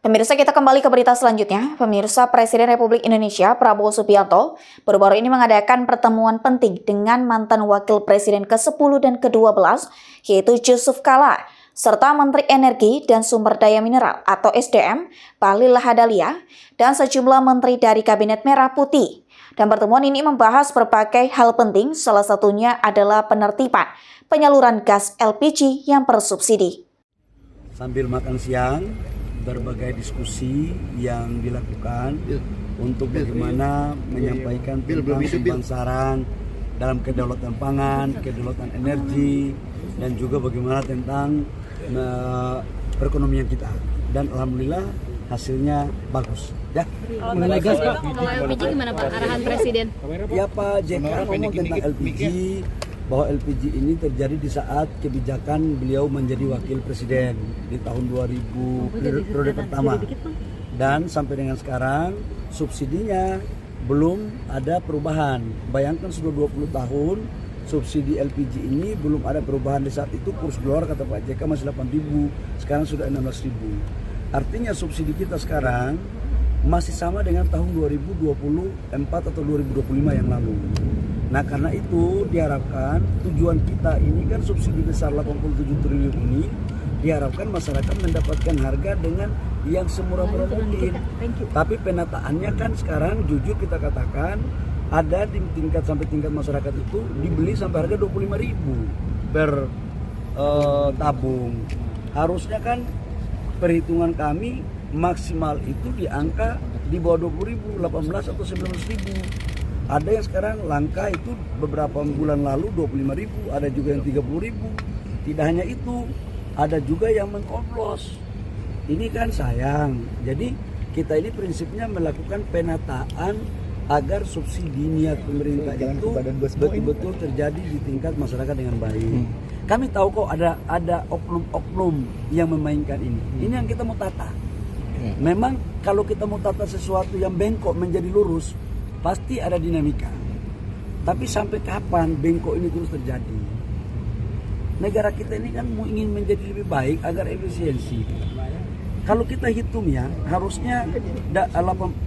Pemirsa, kita kembali ke berita selanjutnya. Pemirsa, Presiden Republik Indonesia Prabowo Subianto baru-baru ini mengadakan pertemuan penting dengan mantan Wakil Presiden ke-10 dan ke-12, yaitu Yusuf Kala, serta Menteri Energi dan Sumber Daya Mineral atau SDM, Bahlil Lahadalia, dan sejumlah menteri dari Kabinet Merah Putih. Dan pertemuan ini membahas berbagai hal penting, salah satunya adalah penertiban penyaluran gas LPG yang bersubsidi. Sambil makan siang, berbagai diskusi yang dilakukan untuk bagaimana menyampaikan tentang saran dalam kedaulatan pangan, kedaulatan energi, dan juga bagaimana tentang perekonomian kita. Dan alhamdulillah hasilnya bagus. Ya. Mengenai gas Pak, LPG gimana Pak arahan Presiden? Ya Pak JK ngomong tentang LPG, bahwa LPG ini terjadi di saat kebijakan beliau menjadi wakil presiden di tahun 2000 periode pertama, dan sampai dengan sekarang subsidinya belum ada perubahan. Bayangkan sudah 20 tahun subsidi LPG ini belum ada perubahan. Di saat itu kurs dolar kata Pak JK masih 8.000, sekarang sudah 16.000. Artinya subsidi kita sekarang masih sama dengan tahun 2024 atau 2025 yang lalu. Nah, karena itu diharapkan tujuan kita ini kan subsidi besar 87 triliun ini, diharapkan masyarakat mendapatkan harga dengan yang semurah-murah mungkin. Tapi penataannya kan sekarang jujur kita katakan ada di tingkat sampai tingkat masyarakat itu dibeli sampai harga 25.000 per tabung. Harusnya kan perhitungan kami maksimal itu di angka di bawah 20.000, 18 atau 19.000. Ada yang sekarang langka itu beberapa bulan lalu 25.000, ada juga yang 30.000. Tidak hanya itu, ada juga yang mengoplos. Ini kan sayang. Jadi kita ini prinsipnya melakukan penataan agar subsidi niat pemerintah itu betul-betul terjadi di tingkat masyarakat dengan baik. Kami tahu kok ada oknum-oknum yang memainkan ini. Ini yang kita mau tata. Memang kalau kita mau tata sesuatu yang bengkok menjadi lurus, pasti ada dinamika. Tapi sampai kapan bengkok ini terus terjadi? Negara kita ini kan ingin menjadi lebih baik agar efisiensi. Kalau kita hitung ya, harusnya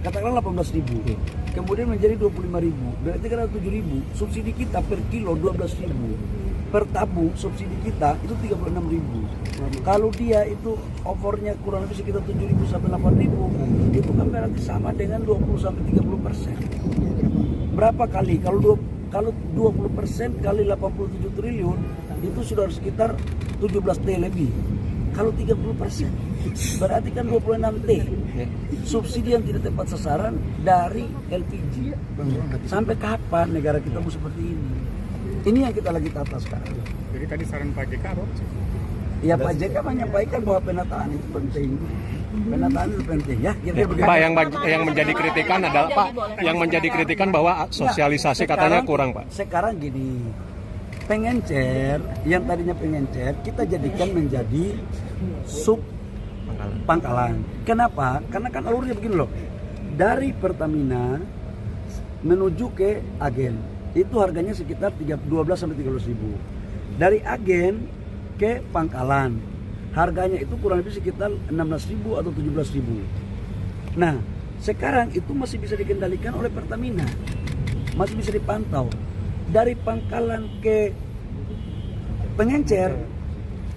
katakanlah 18.000, kemudian menjadi 25.000, berarti kan 7.000. Subsidi kita per kilo 12.000, per tabung subsidi kita itu 36.000. Kalau dia itu overnya kurang lebih sekitar 7.000 sampai 8.000, itu kan berarti sama dengan 20 sampai 30%. Berapa kali? Kalau 20% kali 87 triliun itu sudah sekitar 17 T lebih. Kalau 30% berarti kan 26 T subsidi yang tidak tepat sasaran dari LPG. Sampai kapan negara kita mau seperti ini? Ini yang kita lagi tata sekarang. Jadi tadi saran Pak JK apa? Ya Pak JK menyampaikan bahwa penataan itu penting. Penataan itu penting ya. Pak, yang menjadi kritikan adalah Pak, yang menjadi kritikan bahwa sosialisasi katanya kurang Pak. Sekarang gini, pengencer yang tadinya pengencer kita jadikan menjadi sub pangkalan. Kenapa? Karena kan alurnya begini loh. Dari Pertamina menuju ke agen itu harganya sekitar 12 sampai 13.000. Dari agen ke pangkalan harganya itu kurang lebih sekitar 16.000 atau 17.000. Nah, sekarang itu masih bisa dikendalikan oleh Pertamina. Masih bisa dipantau. Dari pangkalan ke pengencer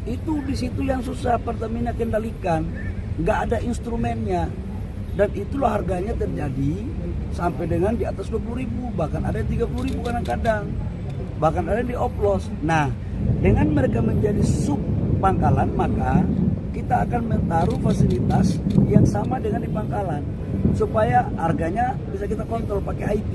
itu di situ yang susah Pertamina kendalikan, nggak ada instrumennya, dan itulah harganya terjadi sampai dengan di atas 20.000, bahkan ada 30.000 kadang-kadang, bahkan ada di oplos. Nah, dengan mereka menjadi sub pangkalan, maka kita akan menaruh fasilitas yang sama dengan di pangkalan supaya harganya bisa kita kontrol pakai IT.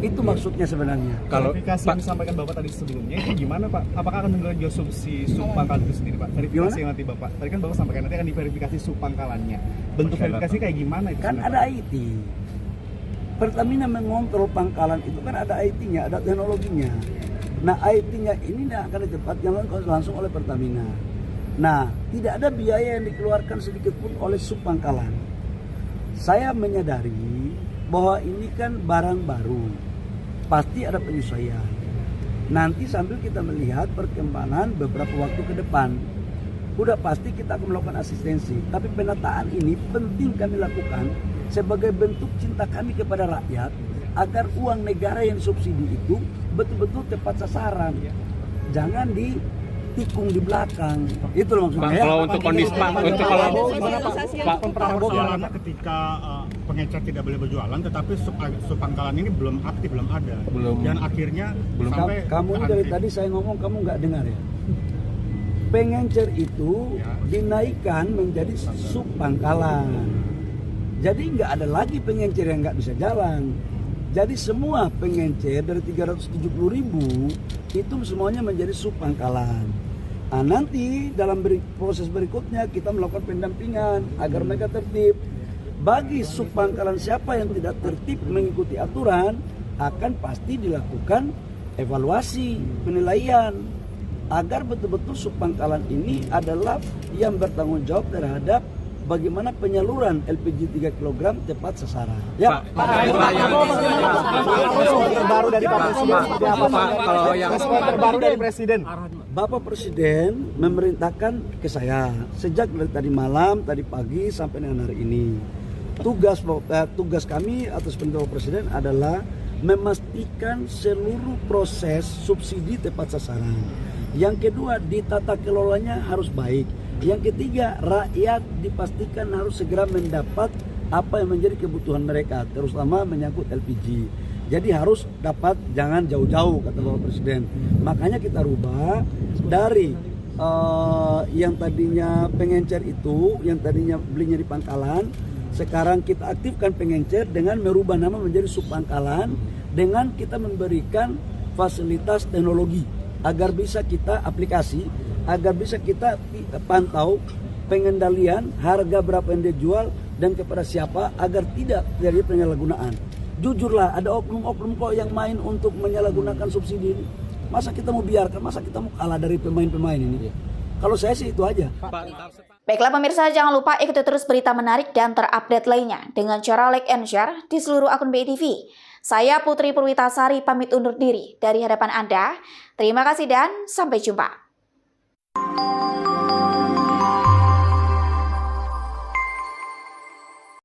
Itu maksudnya sebenarnya. Kalau verifikasi yang disampaikan Bapak tadi sebelumnya itu gimana Pak? Apakah akan menggunakan subsidi subpangkalan itu sendiri Pak? Verifikasi yang nanti Bapak, tadi kan Bapak sampaikan nanti akan diverifikasi subpangkalannya. Bentuk verifikasi kayak gimana itu? Kan ada IT. Pertamina mengontrol pangkalan itu kan ada IT-nya, ada teknologinya. Nah, IT-nya ini akan ditempatkan langsung oleh Pertamina. Nah, tidak ada biaya yang dikeluarkan sedikit pun oleh subpangkalan. Saya menyadari bahwa ini kan barang baru, pasti ada penyesuaian. Nanti sambil kita melihat perkembangan beberapa waktu ke depan. udah pasti kita akan melakukan asistensi. Tapi penataan ini penting kami lakukan sebagai bentuk cinta kami kepada rakyat, agar uang negara yang subsidi itu betul-betul tepat sasaran. Jangan ditikung di belakang. Itu loh maksudnya. Pak, kalau untuk kondisi Pak, untuk kalau Pak Prabowo ketika pengecer tidak boleh berjualan, tetapi subpangkalan ini belum aktif, belum ada. Dan akhirnya sampai Kamu dari tadi saya ngomong kamu nggak dengar ya. Pengencer itu dinaikkan menjadi subpangkalan. Jadi nggak ada lagi pengencer yang nggak bisa jalan. Jadi semua pengencer dari 370.000 itu semuanya menjadi subpangkalan. Nah, nanti dalam proses berikutnya kita melakukan pendampingan agar mereka tertib. Bagi subpangkalan siapa yang tidak tertib mengikuti aturan, akan pasti dilakukan evaluasi, penilaian, agar betul-betul subpangkalan ini adalah yang bertanggung jawab terhadap bagaimana penyaluran LPG 3 kg tepat sasaran. Ya. terbaru dari Pak Presiden seperti apa? kalau yang terbaru dari Presiden. Bapak Presiden memerintahkan ke saya sejak dari tadi malam, tadi pagi sampai dengan hari ini. Tugas kami atas perintah Bapak Presiden adalah memastikan seluruh proses subsidi tepat sasaran. Yang kedua, ditata kelolanya harus baik. Yang ketiga, rakyat dipastikan harus segera mendapat apa yang menjadi kebutuhan mereka, terutama menyangkut LPG. Jadi harus dapat, jangan jauh-jauh, kata Bapak Presiden. Makanya kita rubah dari yang tadinya pengencer itu, yang tadinya belinya di pangkalan, sekarang kita aktifkan pengencer dengan merubah nama menjadi subpangkalan, dengan kita memberikan fasilitas teknologi agar bisa kita aplikasi, agar bisa kita pantau pengendalian harga berapa yang dia jual dan kepada siapa, agar tidak terjadi penyalahgunaan. Jujurlah, ada oknum-oknum kok yang main untuk menyalahgunakan subsidi ini. Masa kita mau biarkan, masa kita mau kalah dari pemain-pemain ini? Kalau saya sih itu aja. Baiklah pemirsa, jangan lupa ikuti terus berita menarik dan terupdate lainnya dengan cara like and share di seluruh akun BTV. Saya Putri Purwitasari pamit undur diri dari hadapan Anda. Terima kasih dan sampai jumpa.